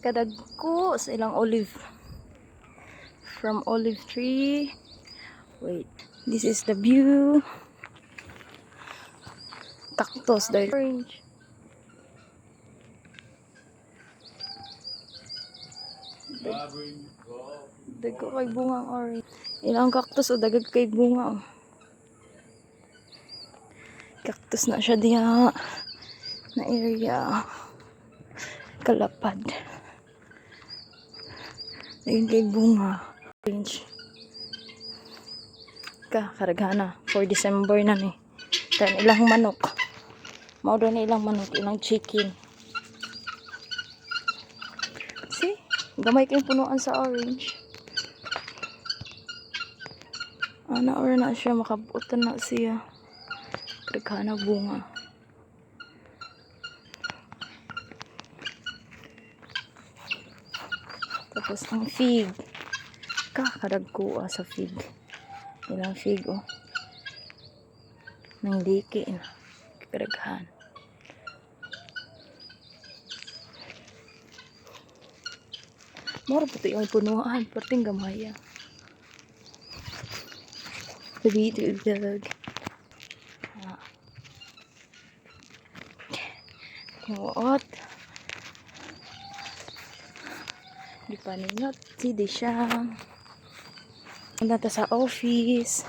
Kadagko sa ilang olive. From olive tree. Wait. This is the view. Cactus. The orange. Dagko kay bunga ang orange. Ilang cactus o dagag kay bunga. Cactus na siya diya. Na area. Kalapad. Ayun kay bunga. Orange. Karagana. For December na ni. Then ilang manok. Maudo na ilang manok. Ilang chicken. See? Gamay kayong punuan sa orange. Ana or na siya. Makabutan na siya. Karagana bunga. Tapos ang fig. Kakadagkuha sa fig. Ilang fig oh. Nang liki na. Karaghan. Moro po ito yung punuan. Parting gamaya. Sabi ito yung dalag. Nuot. Di pa ninot. Di siya. Nata sa office.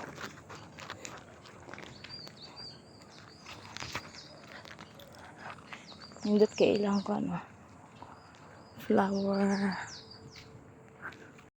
Nindot kay ilang ko ano. Flower.